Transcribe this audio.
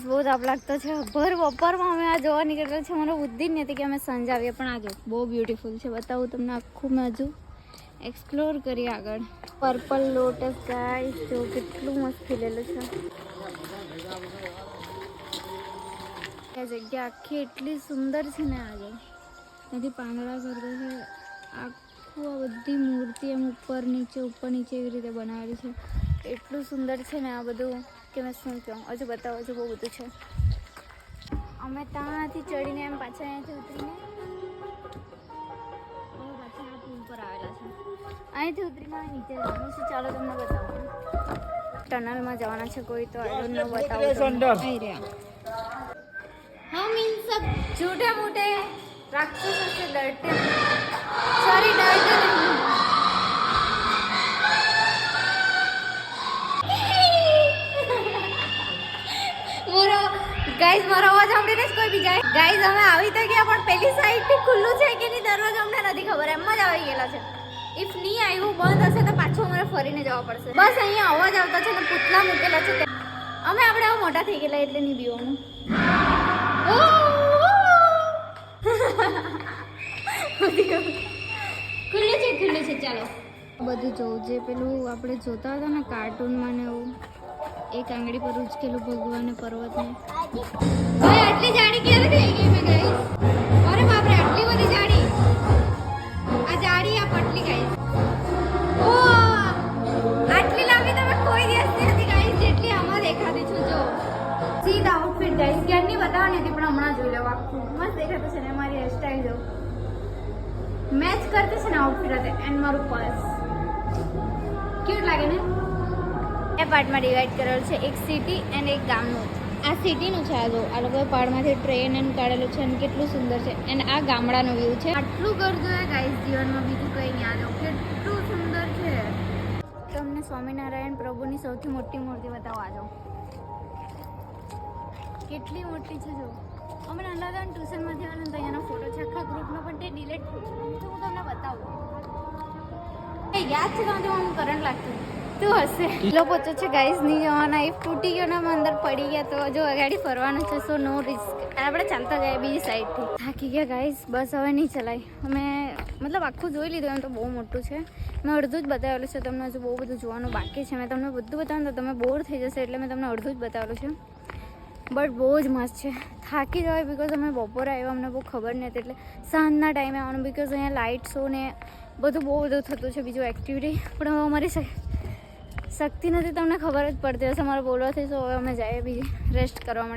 બહુ તાપ લાગતો છે. ભર બપોરમાં અમે આ જોવા નીકળેલા છે. મારો બુદ્ધિ જ નથી કે અમે સાંજે આવીએ, પણ આજે બહુ બ્યુટીફુલ છે. બતાવું તમને આખું મેં હજુ એક્સપ્લોર કરીએ આગળ. પર્પલ લોટસ ગાઈસ, જો કેટલું મસ્ત ખીલેલું છે. આ જગ્યા આખી એટલી સુંદર છે ને, આજે નથી પાંદડા કરતો છે. આખું આ બધી મૂર્તિ એમ ઉપર નીચે એવી રીતે બનાવેલી છે. એટલું સુંદર છે ને આ બધું કે મેં શું કહું. હજુ બતાવો, હજુ બહુ બધું છે. અમે ત્યાંથી ચડીને એમ પાછા અહીંયાથી ઉતરીને પાછા આ પુલ પર આવેલા છે. અહીંથી ઉતરીને નીચે જવાનું છે. ચાલો તમને બતાવું. ટનલમાં જવાના છે કોઈ, તો આઈ ડોન્ટ નો બતાવું. અહીં રહ્યા हम इन सब झूठे मूठे राक्षसों से डरते हैं. सॉरी, डरते नहीं. गाइस मारो अवाज સાંભળીને જ કોઈ બી જાય. ગાઈઝ અમે આવી તો ગયા, પણ પેલી સાઈડ થી ખુલ્લું છે કે નહીં દરવાજો અમને નથી ખબર. એમ જ આવી ગયેલા છે. ઇફ નહીં આવ્યું બંધ હશે તો પાછું અમારે ફરીને જવા પડશે. બસ અહીંયા અવાજ આવતા છે ને પૂતલા મૂકેલા છે. અમે આપણે આવું મોટા થઈ ગયેલા એટલે નહીં બીવાનું. ખુલ્લું છે. ચાલો બધું જોવું. જે પેલું આપણે જોતા હતા ને કાર્ટૂનમાં ને એવું, એક આંગળી પર ઉચકેલું ભગવાન પર્વતને. ભાઈ આટલી જાડી ક્યારે થઈ ગઈ મેં ગાઈસ? અરે બાપરે, આટલી બધી જાડી. આ જાડી, આ પટલી ગાઈસ. ઓ આટલી લાંબી તો મેં કોઈ દિવસ નથી ગાઈસ જેટલી આમાં દેખાતી છું. જો સીધા આઉટફિટ ગાઈસ, ક્યારની બતાવવાની હતી પણ હમણાં જોઈ લો. આખું મસ્ત દેખાતું છે ને. મારી હેરસ્ટાઈલ જો મેચ કરતી છે ને આઉટફિટ સાથે. એન્ડ મારું પર્સ ક્યુટ લાગે ને. એ પાર્ટમાં ડિવાઈડ કરેલું છે. એક સિટી એન્ડ એક ગામનું. આ સિટીનું છે. આ જો આ લોકો પહાડમાંથી ટ્રેન એન્ડ કાઢેલું છે અને કેટલું સુંદર છે. એન્ડ આ ગામડાનો વ્યૂ છે. આટલું કરજો એ ગાઈસ જીવનમાં, બીજું કંઈ નહીં. આ જો કેટલું સુંદર છે. તમને સ્વામિનારાયણ પ્રભુની સૌથી મોટી મૂર્તિ બતાવો. આ જો કેટલી મોટી છે. જો અમે નાના હતા ટ્યુશનમાંથી આવ્યા ને તો અહીંયાનો ફોટો છે આખા ગ્રુપનો, પણ તે ડિલીટ થયું છે. તો હું તમને બતાવું. એ યાદ છે તો હું કરંટ લાગતું તું હશે. લો પહોંચો છે ગાઈસ, નહીં જવાના. ઇફ તૂટી ગયો ને અંદર પડી ગયા તો જો ગાડી ફરવાનું છે. સો નો રિસ્ક. આપણે ચાલતા જાય બીજી સાઈડથી. થાકી ગયા ગાઈસ, બસ હવે નહીં ચલાય. અમે મતલબ આખું જોઈ લીધું. એમ તો બહુ મોટું છે. મેં અડધું જ બતાવેલું છે. તમને હજુ બહુ બધું જોવાનું બાકી છે. મેં તમને બધું બતાવું તો તમે બોર થઈ જશે, એટલે મેં તમને અડધું જ બતાવેલું છે. બટ બહુ જ મસ્ત છે. થાકી જવાય બિકોઝ અમે બપોરે આવ્યા, અમને બહુ ખબર નથી. એટલે સાંજના ટાઈમે આવવાનું, બિકોઝ અહીંયા લાઇટ શો ને બધું બહુ બધું થતું છે, બીજું એક્ટિવિટી. પણ હવે અમારી શક્તિ નથી, તમને ખબર જ પડતી હશે મારે બોલવાથી. તો હવે અમે જઈએ બીજી રેસ્ટ કરવા માટે.